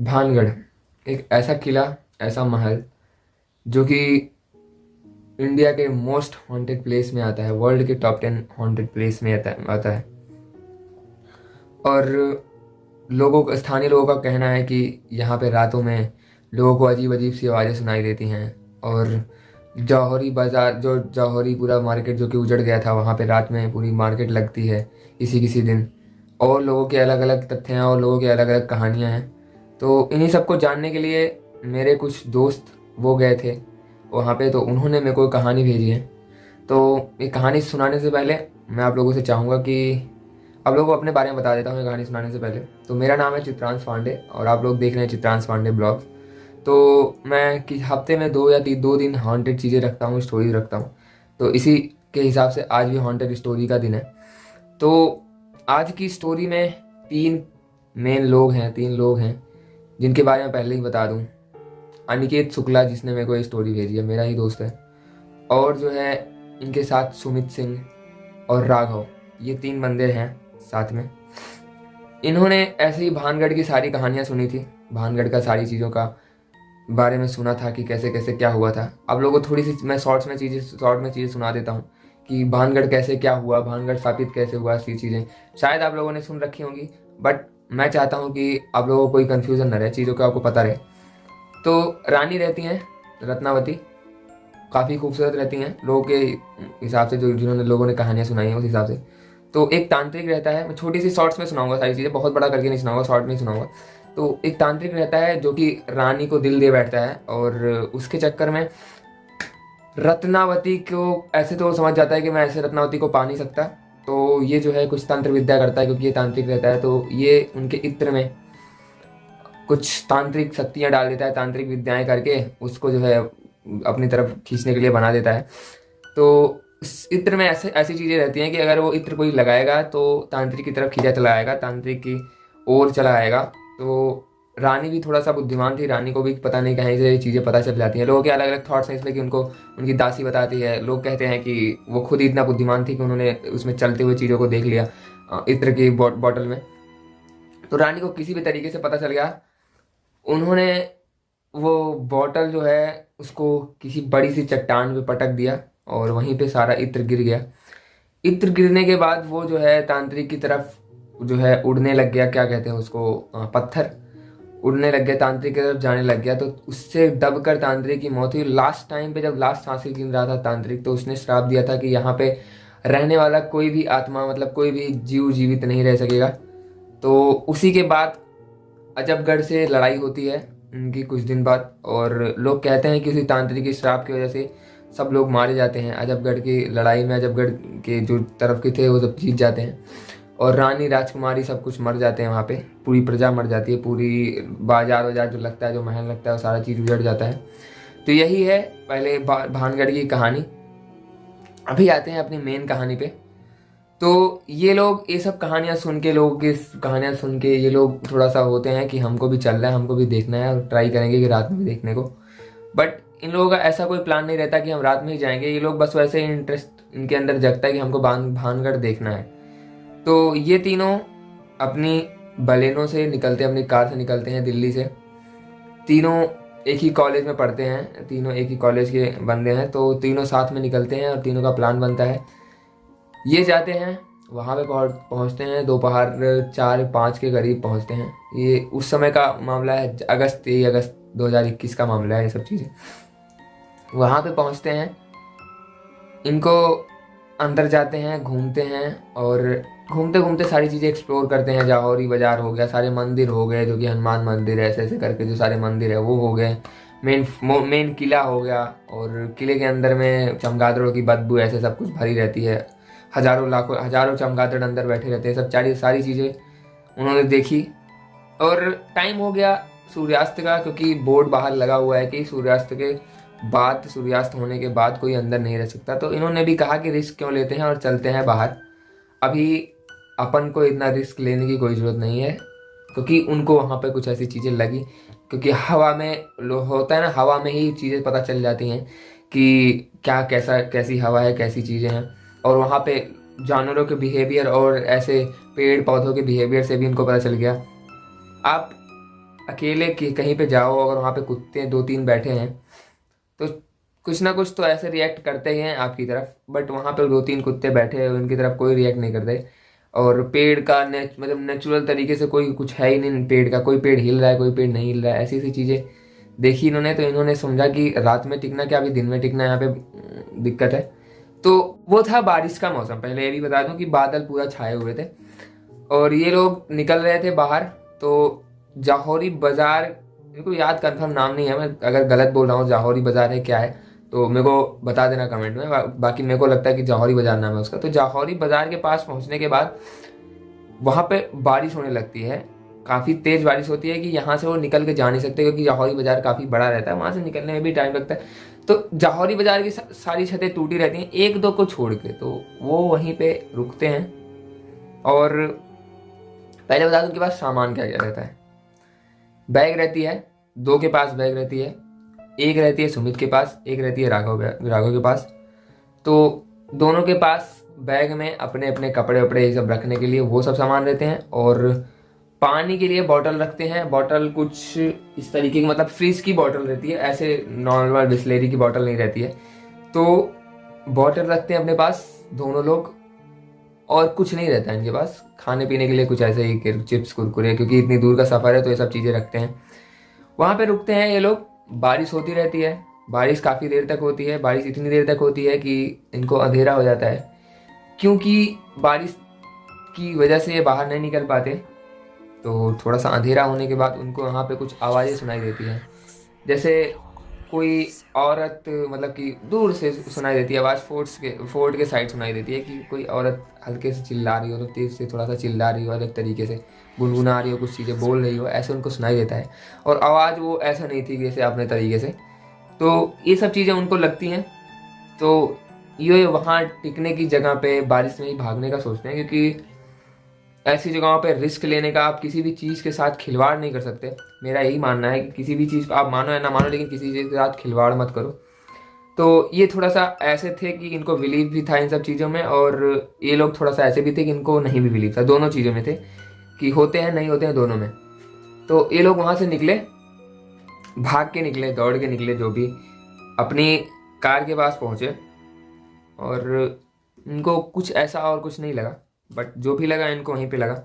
भानगढ़ एक ऐसा किला, ऐसा महल जो कि इंडिया के मोस्ट हॉन्टेड प्लेस में आता है, वर्ल्ड के टॉप 10 हॉन्टेड प्लेस में आता है। और स्थानीय लोगों का कहना है कि यहाँ पे रातों में लोगों को अजीब अजीब सी आवाज़ें सुनाई देती हैं। और जौहरी बाजार, जो जौहरी पूरा मार्केट जो कि उजड़ गया था, वहाँ पे रात में पूरी मार्केट लगती है किसी किसी दिन। और लोगों के अलग अलग तथ्य हैं और लोगों की अलग अलग कहानियाँ हैं। तो इन्हीं सबको जानने के लिए मेरे कुछ दोस्त वो गए थे वहाँ पे, तो उन्होंने मेरे को कहानी भेजी है। तो ये कहानी सुनाने से पहले मैं आप लोगों से चाहूँगा कि आप लोगों को अपने बारे में बता देता हूँ ये कहानी सुनाने से पहले। तो मेरा नाम है चित्रांश पांडे और आप लोग देख रहे हैं चित्रांश पांडे ब्लॉग्स। तो मैं कि हफ्ते में 2 दिन हॉन्टेड चीज़ें रखता हूँ, स्टोरीज रखता हूँ। तो इसी के हिसाब से आज भी हॉन्टेड स्टोरी का दिन है। तो आज की स्टोरी में तीन लोग हैं जिनके बारे में पहले ही बता दूँ। अनिकेत शुक्ला, जिसने मेरे को ये स्टोरी भेजी है, मेरा ही दोस्त है। और जो है इनके साथ सुमित सिंह और राघव, ये 3 बंदे हैं साथ में। इन्होंने ऐसे ही भानगढ़ की सारी कहानियाँ सुनी थी, भानगढ़ का सारी चीज़ों का बारे में सुना था कि कैसे कैसे क्या हुआ था। आप लोगों को थोड़ी सी मैं शॉर्ट में चीज़ें सुना देता हूँ कि भानगढ़ कैसे क्या हुआ, भानगढ़ स्थापित कैसे हुआ। ऐसी चीज़ें शायद आप लोगों ने सुन रखी होंगी, बट मैं चाहता हूँ कि आप लोगों को कोई कन्फ्यूज़न न रहे, चीज़ों का आपको पता रहे। तो रानी रहती हैं रत्नावती, काफ़ी खूबसूरत रहती हैं लोगों के हिसाब से, जो जिन्होंने लोगों ने कहानियाँ सुनाई हैं उस हिसाब से। तो एक तांत्रिक रहता है, मैं छोटी सी शॉर्ट्स में सुनाऊंगा सारी चीज़ें, बहुत बड़ा करके नहीं सुनाऊंगा, शॉर्ट में ही सुनाऊंगा। तो एक तांत्रिक रहता है जो कि रानी को दिल दे बैठता है और उसके चक्कर में रत्नावती को ऐसे तो समझ जाता है कि मैं ऐसे रत्नावती को पा नहीं सकता। तो ये जो है कुछ तंत्र विद्या करता है, क्योंकि ये तांत्रिक रहता है। तो ये उनके इत्र में कुछ तांत्रिक शक्तियाँ डाल देता है, तांत्रिक विद्याएं करके उसको जो है अपनी तरफ खींचने के लिए बना देता है। तो इस इत्र में ऐसे ऐसी चीज़ें रहती हैं कि अगर वो इत्र कोई लगाएगा तो तांत्रिक की तरफ खींचा चला आएगा, तांत्रिक की ओर चला आएगा। तो रानी भी थोड़ा सा बुद्धिमान थी, रानी को भी पता नहीं कहीं से ये चीज़ें पता चल जाती हैं। लोगों के अलग अलग थॉट्स हैं इसमें कि उनको उनकी दासी बताती है। लोग कहते हैं कि वो खुद ही इतना बुद्धिमान थी कि उन्होंने उसमें चलते हुए चीज़ों को देख लिया इत्र की बॉटल में। तो रानी को किसी भी तरीके से पता चल गया। उन्होंने वो बॉटल जो है उसको किसी बड़ी सी चट्टान पे पटक दिया और वहीं पे सारा इत्र गिर गया। इत्र गिरने के बाद वो जो है तांत्रिक की तरफ जो है उड़ने लग गया, क्या कहते हैं उसको, पत्थर उड़ने लग गया, तांत्रिक की तरफ जाने लग गया। तो उससे दबकर तांत्रिक की मौत हुई। लास्ट टाइम पे जब लास्ट सांसें गिन रहा था तांत्रिक, तो उसने श्राप दिया था कि यहाँ पे रहने वाला कोई भी आत्मा, मतलब कोई भी जीव जीवित नहीं रह सकेगा। तो उसी के बाद अजबगढ़ से लड़ाई होती है उनकी कुछ दिन बाद, और लोग कहते हैं कि उसी तांत्रिक के श्राप की वजह से सब लोग मारे जाते हैं अजबगढ़ की लड़ाई में। अजबगढ़ के जो तरफ के थे वो सब जीत जाते हैं और रानी राजकुमारी सब कुछ मर जाते हैं वहाँ पे, पूरी प्रजा मर जाती है, पूरी बाजार वाजार जो लगता है, जो महल लगता है, वो सारा चीज़ उजड़ जाता है। तो यही है पहले भानगढ़ की कहानी। अभी आते हैं अपनी मेन कहानी पे। तो ये लोग ये सब कहानियाँ सुन के, लोगों की कहानियाँ सुन के ये लोग थोड़ा सा होते हैं कि हमको भी चलना है, हमको भी देखना है, और ट्राई करेंगे कि रात में भी देखने को। बट इन लोगों का ऐसा कोई प्लान नहीं रहता कि हम रात में ही जाएंगे। ये लोग बस वैसे ही इंटरेस्ट इनके अंदर जगता है कि हमको भानगढ़ देखना है। तो ये तीनों अपनी बलेनो से निकलते हैं, अपनी कार से निकलते हैं दिल्ली से। तीनों एक ही कॉलेज में पढ़ते हैं, तीनों एक ही कॉलेज के बंदे हैं। तो तीनों साथ में निकलते हैं और तीनों का प्लान बनता है। ये जाते हैं वहाँ पे, पहुँचते हैं दोपहर 4-5 के करीब पहुँचते हैं। ये उस समय का मामला है, अगस्त 2021 का मामला है ये सब चीज़ें। वहाँ पे पहुँचते हैं, इनको अंदर जाते हैं, घूमते हैं और घूमते घूमते सारी चीज़ें एक्सप्लोर करते हैं। जौहरी बाजार हो गया, सारे मंदिर हो गए, जो कि हनुमान मंदिर है, ऐसे ऐसे करके जो सारे मंदिर है वो हो गए। मेन किला हो गया, और किले के अंदर में चमगादड़ों की बदबू ऐसे सब कुछ भरी रहती है। हजारों चमगादड़ अंदर बैठे रहते हैं। सब सारी चीज़ें उन्होंने देखी। और टाइम हो गया सूर्यास्त का, क्योंकि बोर्ड बाहर लगा हुआ है कि सूर्यास्त होने के बाद कोई अंदर नहीं रह सकता। तो इन्होंने भी कहा कि रिस्क क्यों लेते हैं और चलते हैं बाहर। अभी अपन को इतना रिस्क लेने की कोई ज़रूरत नहीं है, क्योंकि उनको वहाँ पे कुछ ऐसी चीज़ें लगी, क्योंकि हवा में होता है ना, हवा में ही चीज़ें पता चल जाती हैं कि क्या कैसी हवा है, कैसी चीज़ें हैं। और वहाँ पे जानवरों के बिहेवियर और ऐसे पेड़ पौधों के बिहेवियर से भी इनको पता चल गया। आप अकेले कहीं पे जाओ, अगर वहाँ पे कुत्ते 2-3 बैठे हैं तो कुछ ना कुछ तो ऐसे रिएक्ट करते ही हैं आपकी तरफ, बट वहाँ पे 2-3 कुत्ते बैठे हैं, उनकी तरफ कोई रिएक्ट नहीं करते। और पेड़ का मतलब नेचुरल तरीके से कोई कुछ है ही नहीं, पेड़ का कोई पेड़ हिल रहा है, कोई पेड़ नहीं हिल रहा है, ऐसी ऐसी चीज़ें देखी इन्होंने। तो इन्होंने समझा कि रात में टिकना क्या, अभी दिन में टिकना यहाँ पे दिक्कत है। तो वो था बारिश का मौसम। पहले ये भी बता दूं कि बादल पूरा छाए हुए थे और ये लोग निकल रहे थे बाहर। तो जाहौरी बाजार, मेरे को याद कंफर्म नाम नहीं है, मैं अगर गलत बोल रहा हूँ जाहौरी बाजार है क्या है तो मेरे को बता देना कमेंट में। बाकी मेरे को लगता है कि जाहौरी बाजार नाम है उसका। तो जाहौरी बाजार के पास पहुंचने के बाद वहाँ पे बारिश होने लगती है, काफ़ी तेज़ बारिश होती है कि यहाँ से वो निकल के जा नहीं सकते, क्योंकि जाहौरी बाजार काफ़ी बड़ा रहता है, वहाँ से निकलने में भी टाइम लगता है। तो जाहौरी बाजार की सारी छतें टूटी रहती हैं एक दो को छोड़ के, तो वो वहीं पे रुकते हैं। और पहले बता दूं उनके पास सामान क्या क्या रहता है। बैग रहती है, 2 के पास बैग रहती है, एक रहती है सुमित के पास, एक रहती है राघव के पास। तो दोनों के पास बैग में अपने अपने कपड़े वपड़े ये सब रखने के लिए वो सब सामान रहते हैं। और पानी के लिए बॉटल रखते हैं। बॉटल कुछ इस तरीके की, मतलब फ्रिज की बॉटल रहती है, ऐसे नॉर्मल बिस्लेरी की बॉटल नहीं रहती है। तो बॉटल रखते हैं अपने पास दोनों लोग, और कुछ नहीं रहता है इनके पास खाने पीने के लिए, कुछ ऐसे ही चिप्स कुरकुरे, क्योंकि इतनी दूर का सफ़र है तो ये सब चीज़ें रखते हैं। वहाँ पे रुकते हैं ये लोग। बारिश होती रहती है, बारिश काफ़ी देर तक होती है। बारिश इतनी देर तक होती है कि इनको अंधेरा हो जाता है, क्योंकि बारिश की वजह से ये बाहर नहीं निकल पाते। तो थोड़ा सा अंधेरा होने के बाद उनको वहाँ पे कुछ आवाज़ें सुनाई देती हैं, जैसे कोई औरत, मतलब कि दूर से सुनाई देती है आवाज़, फोर्ट के साइड सुनाई देती है कि कोई औरत हल्के से चिल्ला रही हो, तो तेज़ से थोड़ा सा चिल्ला रही हो, अलग तरीके से गुनगुना रही हो, कुछ चीज़ें बोल रही हो, ऐसे उनको सुनाई देता है। और आवाज़ वो ऐसा नहीं थी जैसे अपने तरीके से। तो ये सब चीज़ें उनको लगती हैं। तो ये वहाँ टिकने की जगह पे बारिश में ही भागने का सोचते हैं, क्योंकि ऐसी जगहों पे रिस्क लेने का, आप किसी भी चीज़ के साथ खिलवाड़ नहीं कर सकते। मेरा यही मानना है कि किसी भी चीज़ को आप मानो या ना मानो, लेकिन किसी चीज़ के साथ खिलवाड़ मत करो। तो ये थोड़ा सा ऐसे थे कि इनको बिलीव भी था इन सब चीज़ों में, और ये लोग थोड़ा सा ऐसे भी थे कि इनको नहीं भी बिलीव था। दोनों चीज़ों में थे कि होते हैं नहीं होते हैं, दोनों में। तो ये लोग वहाँ से निकले, भाग के निकले, दौड़ के निकले, जो भी, अपनी कार के पास पहुँचे। और इनको कुछ ऐसा और कुछ नहीं लगा, बट जो भी लगा इनको वहीं पे लगा।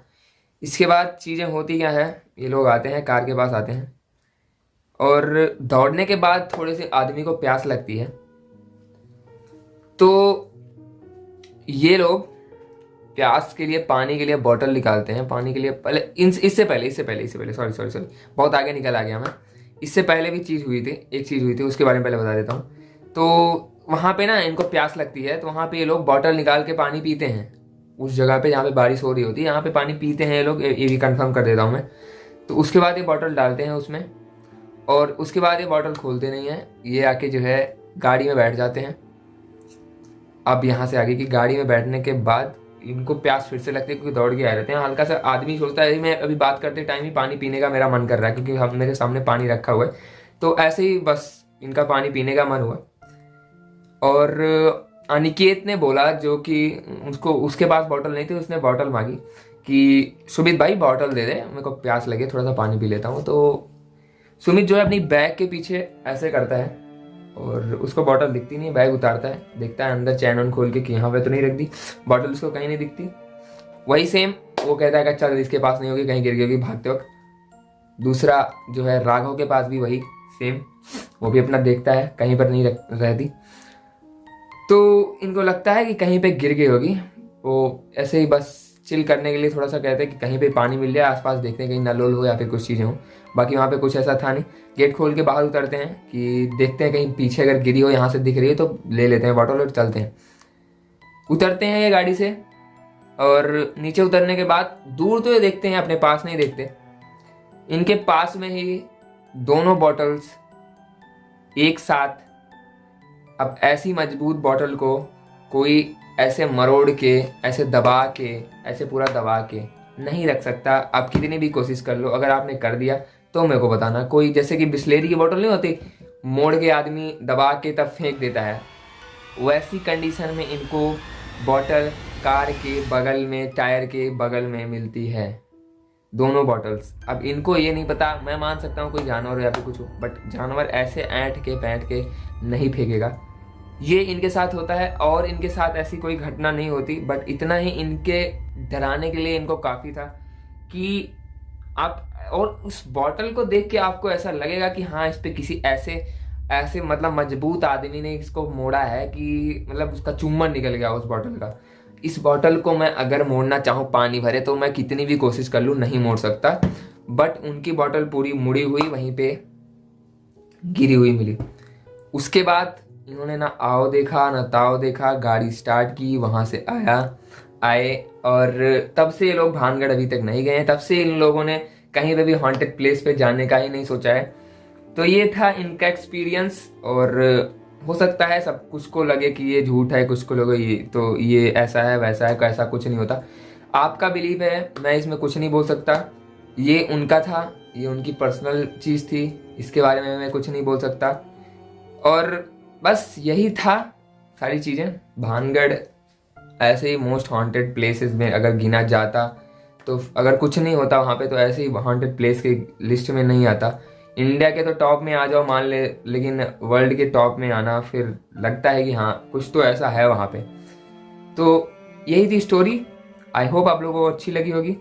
इसके बाद चीज़ें होती क्या है, ये लोग आते हैं, कार के पास आते हैं, और दौड़ने के बाद थोड़े से आदमी को प्यास लगती है। तो ये लोग प्यास के लिए पानी के लिए बोतल निकालते हैं। पानी के लिए पहले इससे पहले सॉरी बहुत आगे निकल आ गया मैं। इससे पहले भी एक चीज़ हुई थी, उसके बारे में पहले बता देता हूँ। तो वहाँ पे ना इनको प्यास लगती है, तो वहाँ पे ये लोग बॉटल निकाल के पानी पीते हैं। उस जगह पे जहाँ पे बारिश हो रही होती है, यहाँ पे पानी पीते हैं ये लोग, ये भी कंफर्म कर देता हूँ मैं। तो उसके बाद ये बॉटल डालते हैं उसमें, और उसके बाद ये बॉटल खोलते नहीं हैं। ये आके जो है गाड़ी में बैठ जाते हैं। अब यहाँ से आगे की गाड़ी में बैठने के बाद इनको प्यास फिर से लगती है, क्योंकि दौड़ के आए रहते हैं। हल्का सा आदमी सोचता है मैं अभी बात करते टाइम ही पानी पीने का मेरा मन कर रहा है, क्योंकि हम मेरे सामने पानी रखा हुआ है। तो ऐसे ही बस इनका पानी पीने का मन हुआ। और अनिकेत ने बोला, जो कि उसके पास बॉटल नहीं थी, उसने बॉटल मांगी कि सुमित भाई बॉटल दे दे, मेरे को प्यास लगे, थोड़ा सा पानी पी लेता हूँ। तो सुमित जो है अपनी बैग के पीछे ऐसे करता है, और उसको बॉटल दिखती नहीं है। बैग उतारता है, देखता है अंदर चैन ऑन खोल के कि यहाँ पे तो नहीं रख दी बॉटल, उसको कहीं नहीं दिखती। वही सेम वो कहता है कि चल इसके पास नहीं होगी, कहीं गिर गई होगी भागते वक्त। दूसरा जो है राघव के पास भी वही सेम, वो भी अपना देखता है कहीं पर नहीं रहती। तो इनको लगता है कि कहीं पे गिर गई होगी। वो ऐसे ही बस चिल करने के लिए थोड़ा सा कहते हैं कि कहीं पे पानी मिल जाए, आसपास देखते हैं कहीं नल वल हो या फिर कुछ चीज़ें हो। बाकी वहाँ पे कुछ ऐसा था नहीं। गेट खोल के बाहर उतरते हैं कि देखते हैं कहीं पीछे अगर गिरी हो, यहाँ से दिख रही है तो ले लेते हैं बॉटल और चलते हैं। उतरते हैं ये गाड़ी से, और नीचे उतरने के बाद दूर तो ये देखते हैं, अपने पास नहीं देखते। इनके पास में ही दोनों बॉटल्स एक साथ। अब ऐसी मजबूत बॉटल को कोई ऐसे मरोड़ के, ऐसे दबा के, ऐसे पूरा दबा के नहीं रख सकता। आप कितनी भी कोशिश कर लो, अगर आपने कर दिया तो मेरे को बताना। कोई जैसे कि बिस्लेरी की बोतल नहीं होती, मोड़ के आदमी दबा के तब फेंक देता है, वैसी कंडीशन में इनको बॉटल कार के बगल में, टायर के बगल में मिलती है। दोनों बॉटल्स। अब इनको ये नहीं पता, मैं मान सकता हूँ कोई जानवर हो या फिर कुछ हो, बट जानवर ऐसे ऐंठ के पैंठ के नहीं फेंकेगा। ये इनके साथ होता है और इनके साथ ऐसी कोई घटना नहीं होती, बट इतना ही इनके डराने के लिए इनको काफ़ी था कि आप, और उस बॉटल को देख के आपको ऐसा लगेगा कि हाँ इस पे किसी ऐसे ऐसे मतलब मजबूत आदमी ने इसको मोड़ा है कि मतलब उसका चुम्बन निकल गया उस बॉटल का। इस बॉटल को मैं अगर मोड़ना चाहूँ पानी भरे तो मैं कितनी भी कोशिश कर लूँ नहीं मोड़ सकता, बट उनकी बॉटल पूरी मुड़ी हुई वहीं पे गिरी हुई मिली। उसके बाद इन्होंने ना आओ देखा ना ताओ देखा, गाड़ी स्टार्ट की, वहां से आए, और तब से ये लोग भानगढ़ अभी तक नहीं गए हैं। तब से इन लोगों ने कहीं पे भी हॉन्टेड प्लेस पे जाने का ही नहीं सोचा है। तो ये था इनका एक्सपीरियंस, और हो सकता है सब कुछ को लगे कि ये झूठ है, कुछ को लगे ये तो ये ऐसा है वैसा है, ऐसा कुछ नहीं होता। आपका बिलीव है, मैं इसमें कुछ नहीं बोल सकता। ये उनका था, ये उनकी पर्सनल चीज़ थी, इसके बारे में मैं कुछ नहीं बोल सकता। और बस यही था सारी चीज़ें। भानगढ़ ऐसे ही मोस्ट हॉन्टेड प्लेसेस में अगर गिना जाता, तो अगर कुछ नहीं होता वहाँ पे तो ऐसे ही हॉन्टेड प्लेस के लिस्ट में नहीं आता। इंडिया के तो टॉप में आ जाओ मान ले, लेकिन वर्ल्ड के टॉप में आना फिर लगता है कि हाँ कुछ तो ऐसा है वहाँ पे। तो यही थी स्टोरी। आई होप आप लोगों को अच्छी लगी होगी,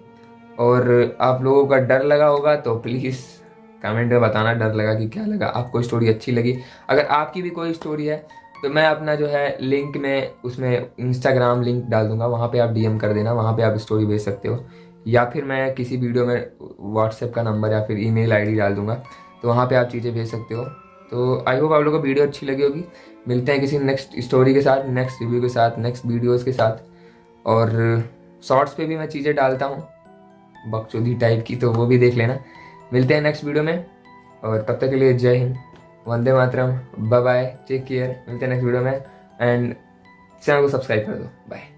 और आप लोगों का डर लगा होगा तो प्लीज़ कमेंट में बताना डर लगा कि क्या लगा, आपको स्टोरी अच्छी लगी। अगर आपकी भी कोई स्टोरी है तो मैं अपना जो है लिंक में उसमें इंस्टाग्राम लिंक डाल दूंगा, वहाँ पे आप डीएम कर देना, वहाँ पे आप स्टोरी भेज सकते हो, या फिर मैं किसी वीडियो में व्हाट्सएप का नंबर या फिर ईमेल आईडी डाल दूंगा, तो वहाँ पे आप चीज़ें भेज सकते हो। तो आई होप आप लोगों को वीडियो अच्छी लगी होगी। मिलते हैं किसी नेक्स्ट स्टोरी के साथ, नेक्स्ट रिव्यू के साथ, नेक्स्ट वीडियोज़ के साथ। और शॉर्ट्स पे भी मैं चीज़ें डालता हूँ बकचोदी टाइप की, तो वो भी देख लेना। मिलते हैं नेक्स्ट वीडियो में, और तब तक के लिए जय Hind, Vande Mataram, bye bye, take care. मिलते हैं नेक्स्ट वीडियो में, एंड चैनल को सब्सक्राइब कर दो। बाय।